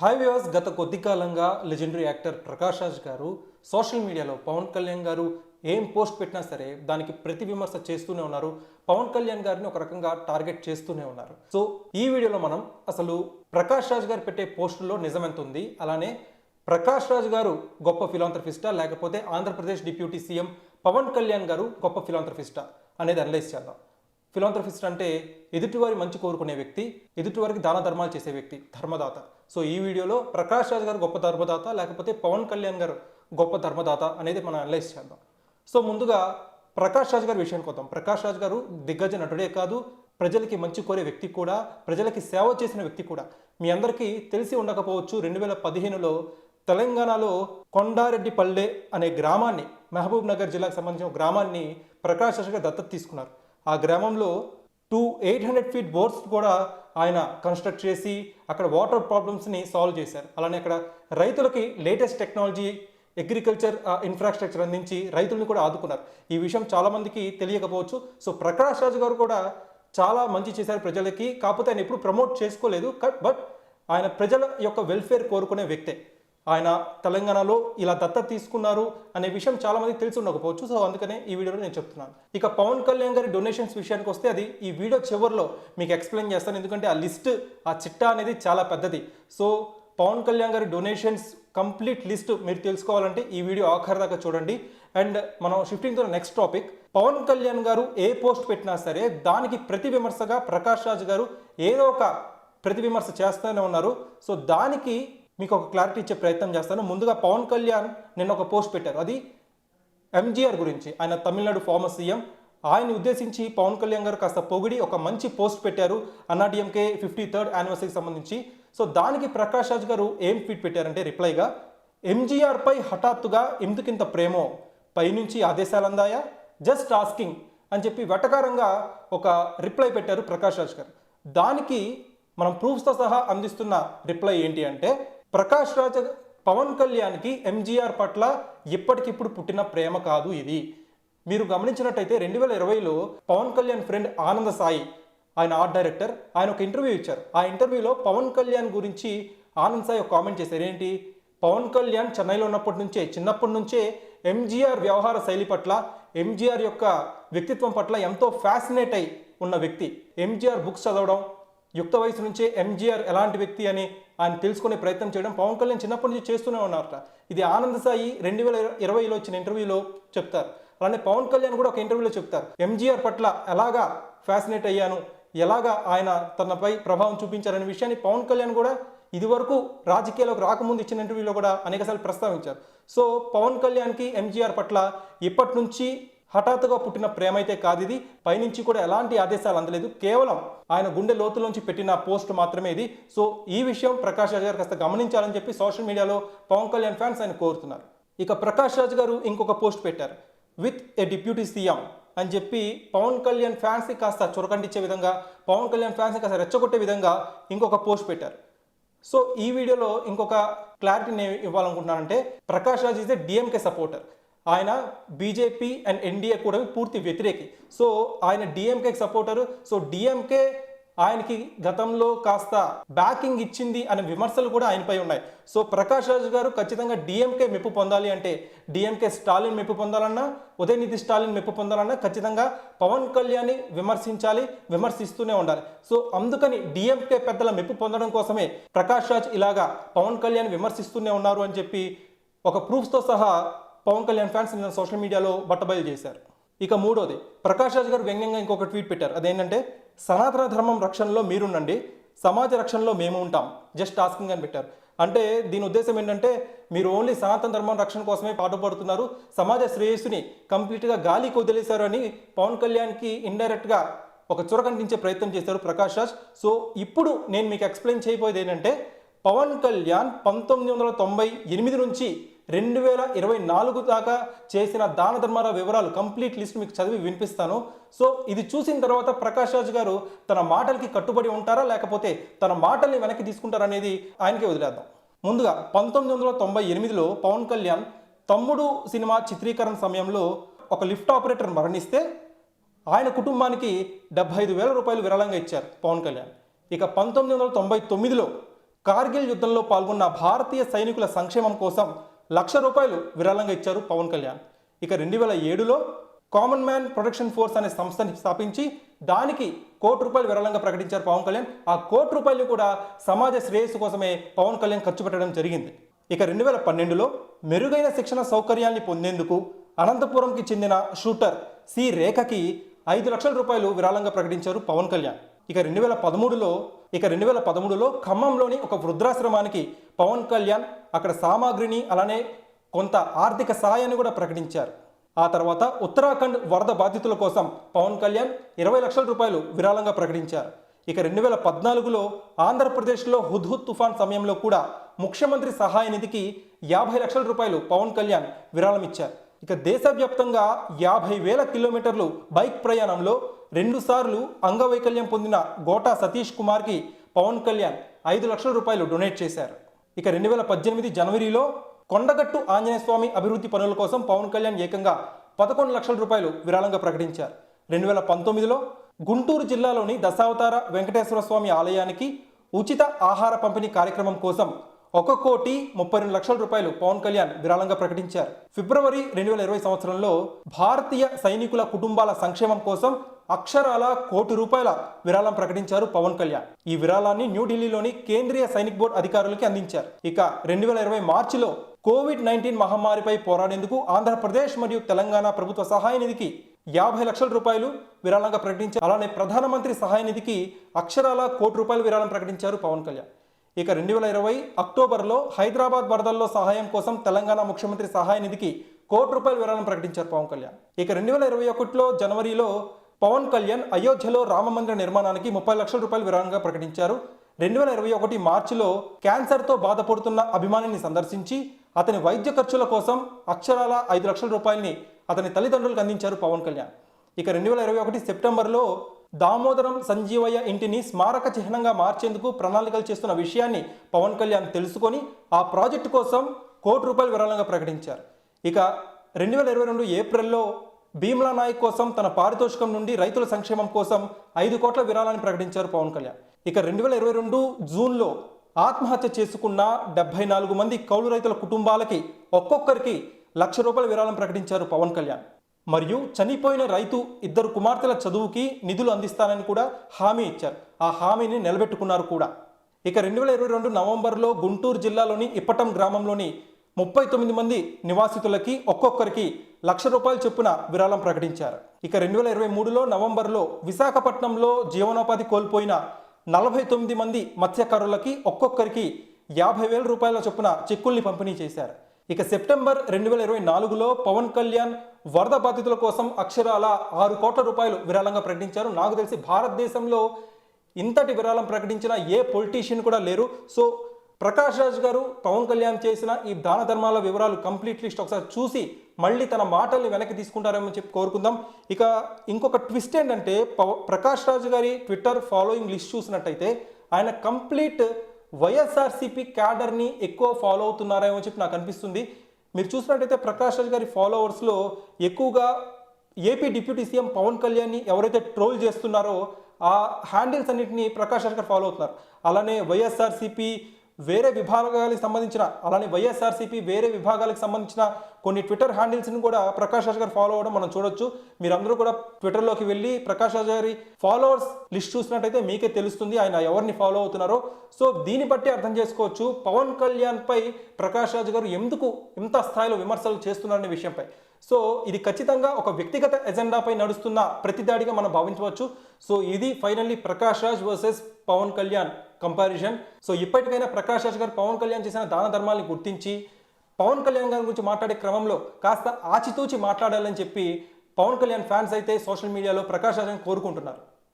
Hi viewers, గత కొద్ది కాలంగా లెజెండరీ యాక్టర్ ప్రకాష్ రాజ్ గారు సోషల్ మీడియాలో పవన్ కళ్యాణ్ గారు ఏం పోస్ట్ పెట్టినా సరే దానికి ప్రతి విమర్శ చేస్తూనే ఉన్నారు. పవన్ కళ్యాణ్ గారిని ఒక రకంగా టార్గెట్ చేస్తూనే ఉన్నారు. సో ఈ వీడియోలో మనం అసలు ప్రకాష్ రాజ్ గారు పెట్టే పోస్టుల్లో నిజం ఎంత ఉంది, అలానే ప్రకాష్ రాజ్ గారు గొప్ప ఫిలాంథ్రఫిస్టా లేకపోతే ఆంధ్రప్రదేశ్ డిప్యూటీ సీఎం పవన్ కళ్యాణ్ గారు గొప్ప ఫిలాంథ్రఫిస్టా అనేది అనలైజ్ చేద్దాం. ఫిలాంథ్రఫిస్ట్ అంటే ఎదుటివారి మంచి కోరుకునే వ్యక్తి, ఎదుటివారికి దాన ధర్మాలు చేసే వ్యక్తి, ధర్మదాత. సో ఈ వీడియోలో ప్రకాష్ రాజ్ గారు గొప్ప ధర్మదాత లేకపోతే పవన్ కళ్యాణ్ గారు గొప్ప ధర్మదాత అనేది మనం అనలైజ్ చేద్దాం. సో ముందుగా ప్రకాష్ రాజ్ గారి విషయానికి వద్దాం. ప్రకాష్ రాజ్ గారు దిగ్గజ నటుడే కాదు, ప్రజలకి మంచి కోరే వ్యక్తి కూడా, ప్రజలకి సేవ చేసిన వ్యక్తి కూడా. మీ అందరికీ తెలిసి ఉండకపోవచ్చు, 2015లో తెలంగాణలో కొండారెడ్డిపల్లె అనే గ్రామాన్ని, మహబూబ్ నగర్ జిల్లాకు సంబంధించిన గ్రామాన్ని ప్రకాష్ రాజ్ గారు దత్తత తీసుకున్నారు. ఆ గ్రామంలో 800 ఫీట్ బోర్స్ కూడా ఆయన కన్స్ట్రక్ట్ చేసి అక్కడ వాటర్ ప్రాబ్లమ్స్ని సాల్వ్ చేశారు. అలానే అక్కడ రైతులకి లేటెస్ట్ టెక్నాలజీ, అగ్రికల్చర్ ఇన్ఫ్రాస్ట్రక్చర్ అందించి రైతులను కూడా ఆదుకున్నారు. ఈ విషయం చాలామందికి తెలియకపోవచ్చు. సో ప్రకాష్ రాజ్ గారు కూడా చాలా మంచి చేశారు ప్రజలకి. కాకపోతే ఆయన ఎప్పుడు ప్రమోట్ చేసుకోలేదు, బట్ ఆయన ప్రజల యొక్క వెల్ఫేర్ కోరుకునే వ్యక్తే. ఆయన తెలంగాణలో ఇలా దత్తత తీసుకున్నారు అనే విషయం చాలా మందికి తెలిసి ఉండకపోవచ్చు. సో అందుకనే ఈ వీడియోలో నేను చెప్తున్నాను. ఇక పవన్ కళ్యాణ్ గారి డొనేషన్స్ విషయానికి వస్తే అది ఈ వీడియో చివరిలో మీకు ఎక్స్ప్లెయిన్ చేస్తాను, ఎందుకంటే ఆ లిస్ట్, ఆ చిట్టా అనేది చాలా పెద్దది. సో పవన్ కళ్యాణ్ గారి డొనేషన్స్ కంప్లీట్ లిస్ట్ మీరు తెలుసుకోవాలంటే ఈ వీడియో ఆఖరి దాకా చూడండి. అండ్ మనం shifting to next topic. Pawan Kalyan గారు ఏ పోస్ట్ పెట్టినా సరే దానికి ప్రతి విమర్శగా ప్రకాష్ రాజ్ గారు ఏదో ఒక ప్రతి విమర్శ చేస్తూనే ఉన్నారు. సో దానికి మీకు ఒక క్లారిటీ ఇచ్చే ప్రయత్నం చేస్తాను. ముందుగా పవన్ కళ్యాణ్ నిన్న ఒక పోస్ట్ పెట్టారు, అది ఎంజీఆర్ గురించి. ఆయన తమిళనాడు ఫార్మర్ సీఎం. ఆయన్ని ఉద్దేశించి పవన్ కళ్యాణ్ గారు కాస్త పొగిడి ఒక మంచి పోస్ట్ పెట్టారు, అన్నాడీఎంకే 53rd యానివర్సరీకి సంబంధించి. సో దానికి ప్రకాష్ రాజ్ గారు ఏం ట్వీట్ పెట్టారంటే రిప్లైగా, ఎంజీఆర్ పై హఠాత్తుగా ఎందుకింత ప్రేమో, పైనుంచి ఆదేశాలు అందాయా, జస్ట్ ఆస్కింగ్ అని చెప్పి వెటకారంగా ఒక రిప్లై పెట్టారు ప్రకాష్ రాజ్ గారు. దానికి మనం ప్రూఫ్స్తో సహా అందిస్తున్న రిప్లై ఏంటి అంటే, ప్రకాష్ రాజ్ పవన్ కళ్యాణ్కి ఎంజీఆర్ పట్ల ఇప్పటికిప్పుడు పుట్టిన ప్రేమ కాదు ఇది. మీరు గమనించినట్టయితే 2020లో పవన్ కళ్యాణ్ ఫ్రెండ్ ఆనంద సాయి, ఆయన ఆర్ట్ డైరెక్టర్, ఆయన ఒక ఇంటర్వ్యూ ఇచ్చారు. ఆ ఇంటర్వ్యూలో పవన్ కళ్యాణ్ గురించి ఆనంద్ సాయి ఒక కామెంట్ చేశారు. ఏంటి, పవన్ కళ్యాణ్ చెన్నైలో చిన్నప్పటి నుంచే ఎంజీఆర్ వ్యవహార శైలి పట్ల, ఎంజీఆర్ యొక్క వ్యక్తిత్వం పట్ల ఎంతో ఫ్యాసినేట్ అయి ఉన్న వ్యక్తి. ఎంజీఆర్ బుక్స్ చదవడం, యుక్త వయసు నుంచే ఎంజీఆర్ ఎలాంటి వ్యక్తి అని ఆయన తెలుసుకునే ప్రయత్నం చేయడం పవన్ కళ్యాణ్ చిన్నప్పటి నుంచి చేస్తూనే ఉన్నారట. ఇది ఆనంద్ సాయి 2020లో వచ్చిన ఇంటర్వ్యూలో చెప్తారు. అలానే పవన్ కళ్యాణ్ కూడా ఒక ఇంటర్వ్యూలో చెప్తారు, ఎంజీఆర్ పట్ల ఎలాగా ఫ్యాసినేట్ అయ్యాను, ఎలాగా ఆయన తనపై ప్రభావం చూపించారనే విషయాన్ని పవన్ కళ్యాణ్ కూడా ఇదివరకు రాజకీయాలకు రాకముందు ఇచ్చిన ఇంటర్వ్యూలో కూడా అనేకసార్లు ప్రస్తావించారు. సో పవన్ కళ్యాణ్కి ఎంజీఆర్ పట్ల ఇప్పటి నుంచి హఠాత్తుగా పుట్టిన ప్రేమ అయితే కాదు ఇది, పైనుంచి కూడా ఎలాంటి ఆదేశాలు అందలేదు, కేవలం ఆయన గుండె లోతులోంచి పెట్టిన పోస్ట్ మాత్రమే ఇది. సో ఈ విషయం ప్రకాష్ రాజ్ గారు కాస్త గమనించాలని చెప్పి సోషల్ మీడియాలో పవన్ కళ్యాణ్ ఫ్యాన్స్ ఆయన కోరుతున్నారు. ఇక ప్రకాష్ రాజ్ గారు ఇంకొక పోస్ట్ పెట్టారు, విత్ ఏ డిప్యూటీ సీఎం అని చెప్పి పవన్ కళ్యాణ్ ఫ్యాన్స్కి కాస్త చురకంటిచ్చే విధంగా, పవన్ కళ్యాణ్ ఫ్యాన్స్ని కాస్త రెచ్చగొట్టే విధంగా ఇంకొక పోస్ట్ పెట్టారు. సో ఈ వీడియోలో ఇంకొక క్లారిటీ నేను ఇవ్వాలనుకుంటున్నానంటే, Prakash Raj is a DMK supporter. ఆయన బీజేపీ అండ్ ఎన్డీఏ కూడా పూర్తి వ్యతిరేకి. సో ఆయన డిఎంకేకి సపోర్టరు. సో డిఎంకే ఆయనకి గతంలో కాస్త బ్యాకింగ్ ఇచ్చింది అనే విమర్శలు కూడా ఆయనపై ఉన్నాయి. సో ప్రకాష్ రాజ్ గారు ఖచ్చితంగా డిఎంకే మెప్పు పొందాలి అంటే, డిఎంకే స్టాలిన్ మెప్పు పొందాలన్నా, ఉదయనిధి స్టాలిన్ మెప్పు పొందాలన్నా ఖచ్చితంగా పవన్ కళ్యాణ్ని విమర్శించాలి, విమర్శిస్తూనే ఉండాలి. సో అందుకని డిఎంకే పెద్దల మెప్పు పొందడం కోసమే ప్రకాష్ రాజ్ ఇలాగా పవన్ కళ్యాణ్ విమర్శిస్తూనే ఉన్నారు అని చెప్పి ఒక ప్రూఫ్స్తో సహా పవన్ కళ్యాణ్ ఫ్యాన్స్ నిన్న సోషల్ మీడియాలో బట్టబయలు చేశారు. ఇక మూడోది, ప్రకాష్ రాజ్ గారు వ్యంగ్యంగా ఇంకొక ట్వీట్ పెట్టారు. అదేంటంటే, సనాతన ధర్మం రక్షణలో మీరుండండి, సమాజ రక్షణలో మేము ఉంటాం, జస్ట్ ఆస్కింగ్ అని పెట్టారు. అంటే దీని ఉద్దేశం ఏంటంటే, మీరు ఓన్లీ సనాతన ధర్మం రక్షణ కోసమే పాటుపడుతున్నారు, సమాజ శ్రేయస్సుని కంప్లీట్గా గాలికి వదిలేశారు అని పవన్ కళ్యాణ్కి ఇండైరెక్ట్గా ఒక చురకంటించే ప్రయత్నం చేశారు ప్రకాష్ రాజ్. సో ఇప్పుడు నేను మీకు ఎక్స్ప్లెయిన్ చేయబోయేది ఏంటంటే, పవన్ కళ్యాణ్ 1998 నుంచి 2024 దాకా చేసిన దాన ధర్మాల వివరాలు కంప్లీట్ లిస్ట్ మీకు చదివి వినిపిస్తాను. సో ఇది చూసిన తర్వాత ప్రకాష్ రాజ్ గారు తన మాటలకి కట్టుబడి ఉంటారా లేకపోతే తన మాటల్ని వెనక్కి తీసుకుంటారా అనేది ఆయనకే వదిలేద్దాం. ముందుగా 1998లో పవన్ కళ్యాణ్ తమ్ముడు సినిమా చిత్రీకరణ సమయంలో ఒక లిఫ్ట్ ఆపరేటర్ మరణిస్తే ఆయన కుటుంబానికి 75,000 రూపాయలు విరాళంగా ఇచ్చారు పవన్ కళ్యాణ్. ఇక 1999లో కార్గిల్ యుద్ధంలో పాల్గొన్న భారతీయ సైనికుల సంక్షేమం కోసం ₹1,00,000 విరాళంగా ఇచ్చారు పవన్ కళ్యాణ్. ఇక 2007లో కామన్ మ్యాన్ ప్రొటెక్షన్ ఫోర్స్ అనే సంస్థని స్థాపించి దానికి ₹1,00,00,000 విరాళంగా ప్రకటించారు పవన్ కళ్యాణ్. ఆ ₹1,00,00,000 కూడా సమాజ శ్రేయస్సు కోసమే పవన్ కళ్యాణ్ ఖర్చు పెట్టడం జరిగింది. ఇక 2012లో మెరుగైన శిక్షణ సౌకర్యాన్ని పొందేందుకు అనంతపురంకి చెందిన షూటర్ సి రేఖకి ₹5,00,000 విరాళంగా ప్రకటించారు పవన్ కళ్యాణ్. ఇక 2013లో ఖమ్మంలోని ఒక వృద్ధాశ్రమానికి పవన్ కళ్యాణ్ అక్కడ సామాగ్రిని అలానే కొంత ఆర్థిక సాయాన్ని కూడా ప్రకటించారు. ఆ తర్వాత ఉత్తరాఖండ్ వరద బాధితుల కోసం పవన్ కళ్యాణ్ ₹20,00,000 విరాళంగా ప్రకటించారు. ఇక 2014లో ఆంధ్రప్రదేశ్లో హుద్హుద్ తుఫాన్ సమయంలో కూడా ముఖ్యమంత్రి సహాయ నిధికి ₹50,00,000 పవన్ కళ్యాణ్ విరాళం ఇచ్చారు. ఇక దేశవ్యాప్తంగా 50,000 కిలోమీటర్లు బైక్ ప్రయాణంలో 2 సార్లు అంగవైకల్యం పొందిన గోటా సతీష్ కుమార్కి పవన్ కళ్యాణ్ ₹5,00,000 డొనేట్ చేశారు. ఇక 2018 జనవరిలో కొండగట్టు ఆంజనేయ స్వామి అభివృద్ధి పనుల కోసం పవన్ కళ్యాణ్ ఏకంగా ₹11,00,000 విరాళంగా ప్రకటించారు. 2019లో గుంటూరు జిల్లాలోని దశావతార వెంకటేశ్వర స్వామి ఆలయానికి ఉచిత ఆహార పంపిణీ కార్యక్రమం కోసం ₹1,32,00,000 పవన్ కళ్యాణ్ విరాళంగా ప్రకటించారు. ఫిబ్రవరి 2020 సంవత్సరంలో భారతీయ సైనికుల కుటుంబాల సంక్షేమం కోసం అక్షరాల ₹1,00,00,000 విరాళం ప్రకటించారు పవన్ కళ్యాణ్. ఈ విరాళాన్ని న్యూఢిల్లీలోని కేంద్రీయ సైనిక్ బోర్డు అధికారులకి అందించారు. ఇక 2020 మార్చిలో కోవిడ్-19 మహమ్మారిపై పోరాడేందుకు ఆంధ్రప్రదేశ్ మరియు తెలంగాణ ప్రభుత్వ సహాయ నిధికి ₹50,00,000 విరాళంగా ప్రకటించారు. అలానే ప్రధానమంత్రి సహాయ నిధికి అక్షరాల ₹1,00,00,000 విరాళం ప్రకటించారు పవన్ కళ్యాణ్. ఇక 2020 అక్టోబర్లో హైదరాబాద్ వరదల్లో సహాయం కోసం తెలంగాణ ముఖ్యమంత్రి సహాయ నిధికి ₹1,00,00,000 విరాళం ప్రకటించారు పవన్ కళ్యాణ్. ఇక 2021లో జనవరిలో పవన్ కళ్యాణ్ అయోధ్యలో రామమందిర నిర్మాణానికి ₹30,00,000 విరాళంగా ప్రకటించారు. 2021 మార్చిలో క్యాన్సర్తో బాధపడుతున్న అభిమానిని సందర్శించి అతని వైద్య ఖర్చుల కోసం అక్షరాల ₹5,00,000 అతని తల్లిదండ్రులకు అందించారు పవన్ కళ్యాణ్. ఇక 2021 సెప్టెంబర్లో దామోదరం సంజీవయ్య ఇంటిని స్మారక చిహ్నంగా మార్చేందుకు ప్రణాళికలు చేస్తున్న విషయాన్ని పవన్ కళ్యాణ్ తెలుసుకొని ఆ ప్రాజెక్టు కోసం ₹1,00,00,000 విరాళంగా ప్రకటించారు. ఇక 2022 ఏప్రిల్లో భీమ్లా నాయక్ కోసం తన పారితోషికం నుండి రైతుల సంక్షేమం కోసం 5 కోట్ల విరాళాన్ని ప్రకటించారు పవన్ కళ్యాణ్. ఇక 2022 జూన్లో ఆత్మహత్య చేసుకున్న 74 మంది కౌలు రైతుల కుటుంబాలకి ఒక్కొక్కరికి ₹1,00,000 విరాళం ప్రకటించారు పవన్ కళ్యాణ్. మరియు చనిపోయిన రైతు 2 కుమార్తెల చదువుకి నిధులు అందిస్తానని కూడా హామీ ఇచ్చారు. ఆ హామీని నిలబెట్టుకున్నారు కూడా. ఇక 2022 నవంబర్లో గుంటూరు జిల్లాలోని ఇప్పటం గ్రామంలోని 39 మంది నివాసితులకి ఒక్కొక్కరికి ₹1,00,000 చొప్పున విరాళం ప్రకటించారు. ఇక 2023లో నవంబర్లో విశాఖపట్నంలో జీవనోపాధి కోల్పోయిన 49 మంది మత్స్యకారులకి ఒక్కొక్కరికి ₹50,000 చొప్పున చెక్కుల్ని పంపిణీ చేశారు. ఇక సెప్టెంబర్ 2024లో పవన్ కళ్యాణ్ వరద బాధితుల కోసం అక్షరాల ₹6 కోట్ల విరాళంగా ప్రకటించారు. నాకు తెలిసి భారతదేశంలో ఇంతటి విరాళం ప్రకటించిన ఏ పొలిటీషియన్ కూడా లేరు. సో ప్రకాష్ రాజ్ గారు పవన్ కళ్యాణ్ చేసిన ఈ దాన ధర్మాల వివరాలు కంప్లీట్ లిస్ట్ ఒకసారి చూసి మళ్ళీ తన మాటల్ని వెనక్కి తీసుకుంటారేమో చెప్పి కోరుకుందాం. ఇక ఇంకొక ట్విస్ట్ ఏంటంటే ప్రకాష్ రాజ్ గారి ట్విట్టర్ ఫాలోయింగ్ లిస్ట్ చూసినట్టయితే ఆయన కంప్లీట్ వైఎస్ఆర్సీపీ క్యాడర్ని ఎక్కువ ఫాలో అవుతున్నారేమో చెప్పి నాకు అనిపిస్తుంది. మీరు చూసినట్టయితే ప్రకాష్ రాజ్ గారి ఫాలోవర్స్లో ఎక్కువగా ఏపీ డిప్యూటీ సీఎం పవన్ కళ్యాణ్ని ఎవరైతే ట్రోల్ చేస్తున్నారో ఆ హ్యాండిల్స్ అన్నింటినీ ప్రకాష్ రాజ్ గారు ఫాలో అవుతున్నారు. అలానే వైఎస్ఆర్సీపీ వేరే విభాగాలకు సంబంధించిన కొన్ని ట్విట్టర్ హ్యాండిల్స్ని కూడా ప్రకాష్ రాజ్ గారు ఫాలో అవ్వడం మనం చూడొచ్చు. మీరందరూ కూడా ట్విట్టర్లోకి వెళ్ళి ప్రకాష్ రాజ్ గారి ఫాలోవర్స్ లిస్ట్ చూసినట్టయితే మీకే తెలుస్తుంది ఆయన ఎవరిని ఫాలో అవుతున్నారో. సో దీన్ని బట్టి అర్థం చేసుకోవచ్చు పవన్ కళ్యాణ్ పై ప్రకాష్ రాజ్ గారు ఎందుకు ఇంత స్థాయిలో విమర్శలు చేస్తున్నారనే విషయంపై. సో ఇది ఖచ్చితంగా ఒక వ్యక్తిగత ఎజెండాపై నడుస్తున్న ప్రతిదాడిగా మనం భావించవచ్చు. సో ఇది finally Prakash Raj versus Pawan Kalyan comparison. So ఇప్పటికైనా ప్రకాష్ రాజ్ గారు పవన్ కళ్యాణ్ చేసిన దాన ధర్మాలను గుర్తించి పవన్ కళ్యాణ్ గారి గురించి మాట్లాడే క్రమంలో కాస్త ఆచితూచి మాట్లాడాలని చెప్పి పవన్ కళ్యాణ్ ఫ్యాన్స్ అయితే సోషల్ మీడియాలో ప్రకాష్ రాజ్ గారిని కోరుకుంటున్నారు.